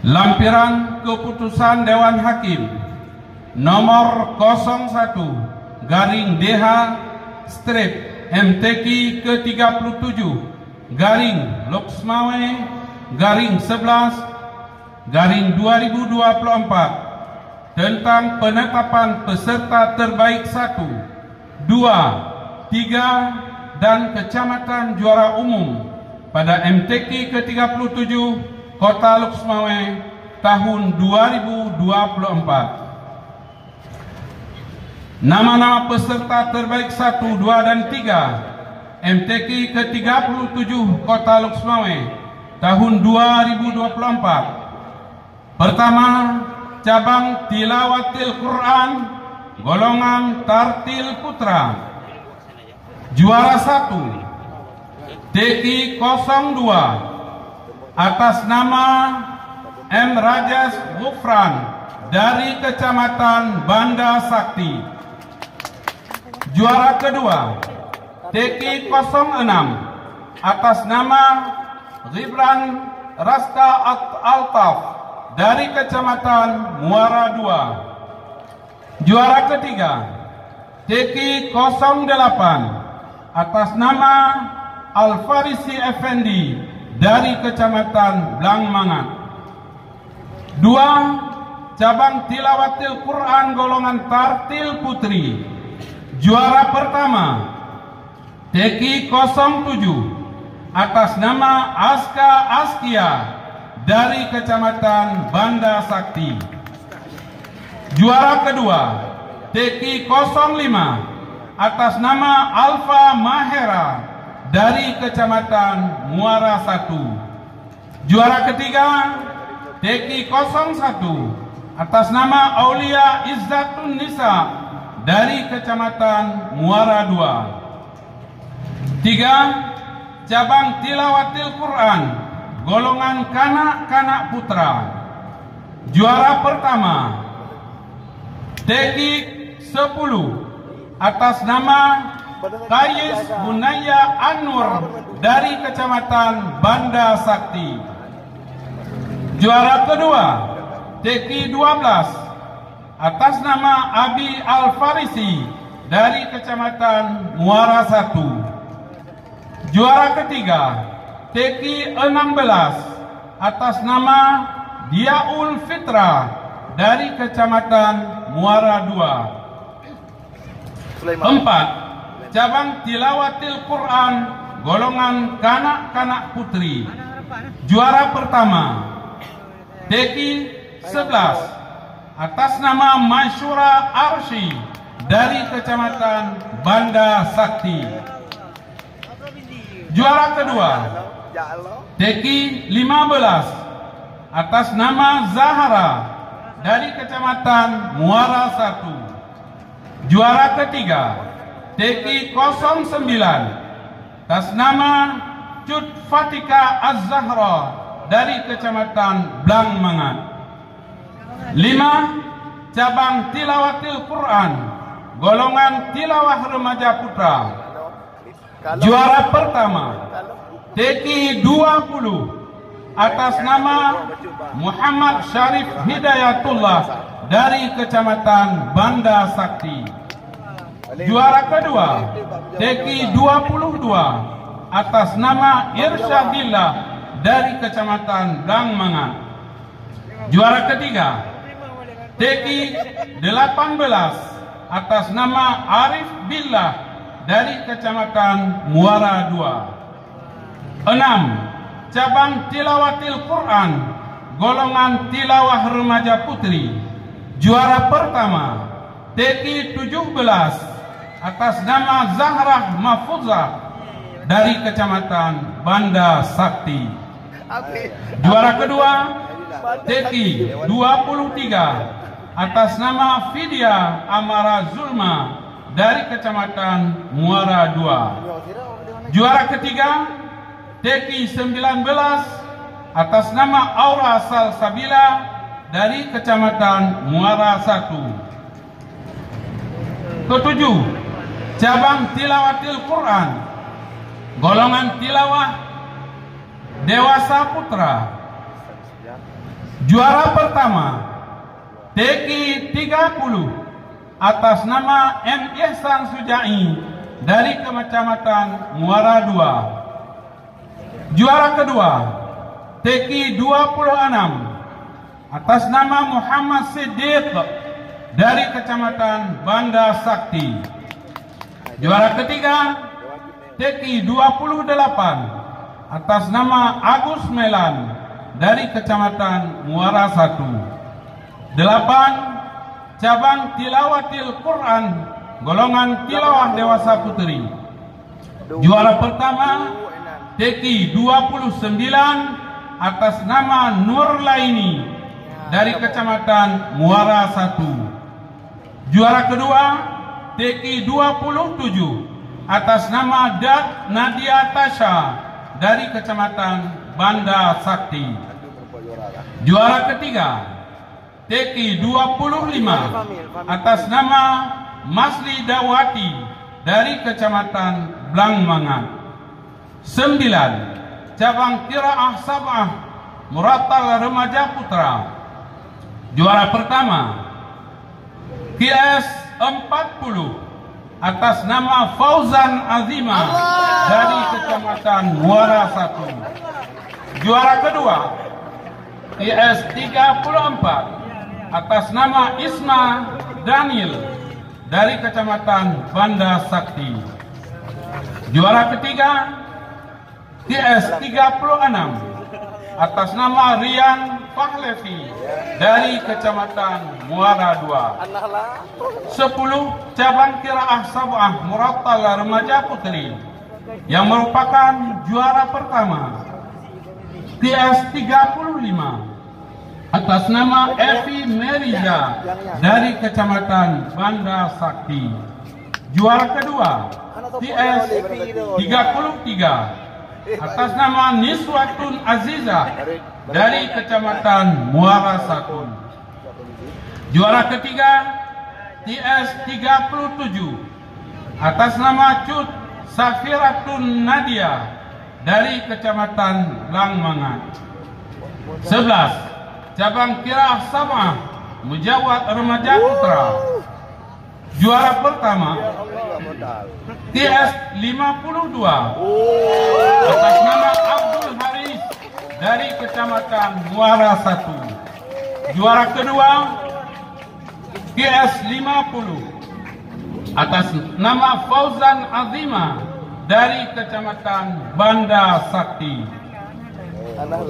Lampiran Keputusan Dewan Hakim nomor 01 garing DH strip MTQ ke-37 garing Loksmawe garing 11 garing 2024 tentang penetapan peserta terbaik 1, 2, 3 dan kecamatan juara umum pada MTQ ke-37 Kota Loksmawe tahun 2024. Nama-nama peserta terbaik 1, 2 dan 3 MTQ ke-37 Kota Loksmawe tahun 2024. Pertama, cabang Tilawatil Quran golongan Tartil Putra. Juara 1 TQ 02 atas nama M. Rajas Gufran dari Kecamatan Banda Sakti. Juara kedua TQ 06 atas nama Ghibran Rasta Altaf dari Kecamatan Muara II. Juara ketiga TQ 08 atas nama Al-Farisi Effendi dari Kecamatan Blangmangat. 2. Cabang Tilawatil Quran golongan Tartil Putri. Juara pertama TQ 07 atas nama Aska Askia dari Kecamatan Banda Sakti. Juara kedua TQ 05 atas nama Alfa Mahera dari Kecamatan Muara I. Juara ketiga TQ 01 atas nama Aulia Izzatun Nisa dari Kecamatan Muara II. 3. Cabang Tilawatil Quran golongan Kanak-Kanak Putra. Juara pertama TQ 10 atas nama Kayis Bunaya Anur dari Kecamatan Banda Sakti. Juara kedua TQ 12 atas nama Abi Al-Farisi dari Kecamatan Muara I. Juara ketiga TQ 16 atas nama Diaul Fitra dari Kecamatan Muara II. 4. Cabang Tilawatil Quran golongan Kanak-Kanak Putri. Juara pertama TQ 11 atas nama Masyura Arsy dari Kecamatan Banda Sakti. Juara kedua TQ 15 atas nama Zahara dari Kecamatan Muara I. Juara ketiga TQ 09 atas nama Cut Fatika Az-Zahra dari Kecamatan Blangmangat. 5. Cabang Tilawatil Quran golongan Tilawah Remaja Putra. Juara pertama TQ 20 atas nama Muhammad Syarif Hidayatullah dari Kecamatan Banda Sakti. Juara kedua TQ 22 atas nama Irsyadillah dari Kecamatan Blangmangat. Juara ketiga TQ 18 atas nama Arif Billah dari Kecamatan Muara II. 6. Cabang Tilawatil Quran golongan Tilawah Remaja Putri. Juara pertama TQ 17 atas nama Zahrah Mahfuzah dari Kecamatan Banda Sakti. Juara kedua TQ 23 atas nama Vidya Amara Zulma dari Kecamatan Muara II. Juara ketiga TQ 19 atas nama Aura Salsabila dari Kecamatan Muara I. Ketujuh, cabang Tilawatil Quran golongan tilawah Dewasa Putra. Juara pertama TQ 30 atas nama M. Ihsan Sujai dari Kecamatan Muara 2. Juara kedua TQ 26 atas nama Muhammad Siddiq dari Kecamatan Banda Sakti. Juara ketiga TQ 28 atas nama Agus Melan dari Kecamatan Muara 1. 8. Cabang Tilawatil Quran golongan tilawah dewasa putri. Juara pertama TQ 29 atas nama Nur Laini dari Kecamatan Muara 1. Juara kedua TQ 27 atas nama Dat Nadia Tasha dari Kecamatan Banda Sakti. Juara ketiga TQ 25 atas nama Masli Dawati dari Kecamatan Blangmangan. 9. Cabang Qiraah Sab'ah Murattal Remaja Putra. Juara pertama QS 40 atas nama Fauzan Azima dari Kecamatan Muara 1. Juara kedua IS 34 atas nama Isma Daniel dari Kecamatan Banda Sakti. Juara ketiga IS 36 atas nama Rian Pahlevi dari Kecamatan Muara 2. 10. Cabang Qiraah Sab'ah Murattal Remaja Putri yang merupakan juara pertama TS 35 atas nama Evi Meriza dari Kecamatan Banda Sakti. Juara kedua TS 33 atas nama Niswatun Aziza dari Kecamatan Muara 1. Juara ketiga TS 37 atas nama Cut Safiratun Nadia dari Kecamatan Blangmangan. 11. Cabang Qiraah Sab'ah Mujawad Remaja Putra. Juara pertama TS 52 atas nama Abdul Haris dari Kecamatan Muara 1. Juara kedua QS 50 atas nama Fauzan Azima dari Kecamatan Banda Sakti.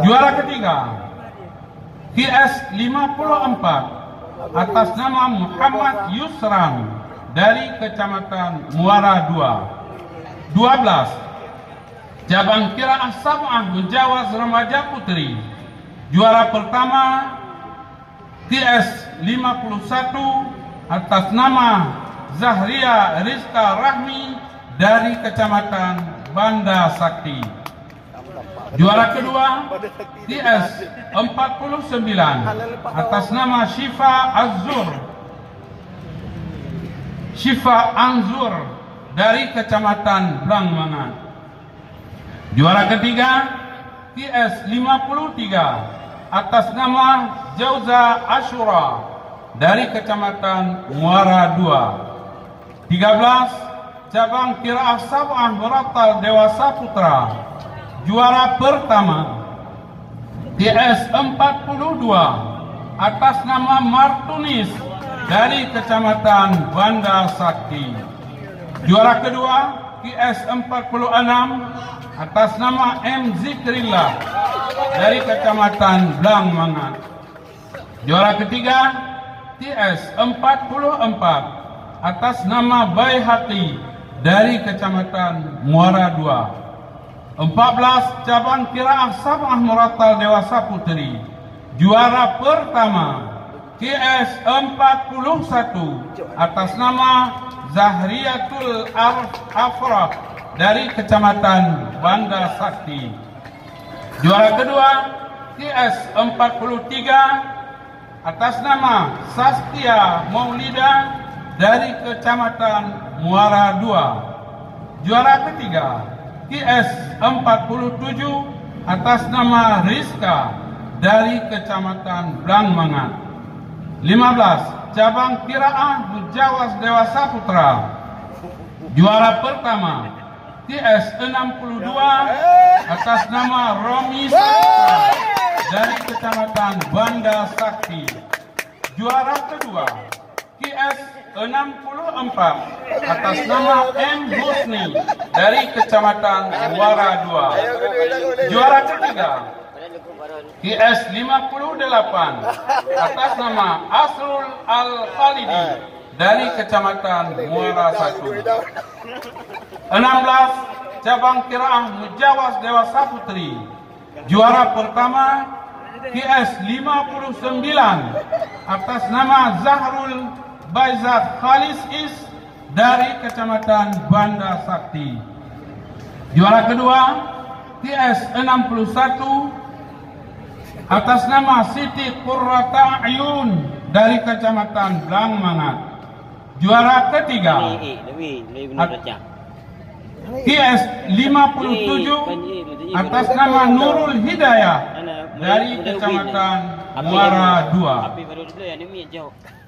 Juara ketiga QS 54 atas nama Muhammad Yusran dari Kecamatan Muara 2. 12. Cabang Qiraah Sab'ah Mujawaz Remaja Putri. Juara pertama TS 51 atas nama Zahria Rizka Rahmi dari Kecamatan Banda Sakti. Juara kedua TS 49 atas nama Syifa Anzur dari Kecamatan Blangmangan. Juara ketiga TS 53 atas nama Jauza Ashura dari Kecamatan Muara 2. 13. Cabang Qiraah Sab'ah Murattal Dewasa Putra. Juara pertama TS 42 atas nama Martunis dari Kecamatan Banda Sakti. Juara kedua QS 46 atas nama M. Zikrillah dari Kecamatan Blangmangan. Juara ketiga TS 44 atas nama Baihaqi dari Kecamatan Muara 2. 14. Cabang Qiraah Sab'ah Murattal Dewasa Putri. Juara pertama QS 41 atas nama Zahriyatul Afrah dari Kecamatan Banda Sakti. Juara kedua QS 43 atas nama Sastia Maulida dari Kecamatan Muara 2. Juara ketiga QS 47 atas nama Rizka dari Kecamatan Blangmangan. 15. Cabang Kiraah Mujawas Dewasa Putra. Juara pertama TS 62 atas nama Romi Saputra dari Kecamatan Banda Sakti. Juara kedua KS 64 atas nama M. Husni dari Kecamatan Muara 2. Juara ketiga KS 58 atas nama Asrul Al-Khalidi dari Kecamatan Muara 1. 16. Cabang Kiraah Mujawas Dewasa Putri. Juara pertama KS 59 atas nama Zahrul Baizat Khalis Is dari Kecamatan Banda Sakti. Juara kedua TS 61 atas nama Siti Qurrata Ayun dari Kecamatan Blangmangan. Juara ketiga TS 57 atas nama Nurul Hidayah dari Kecamatan Muara 2.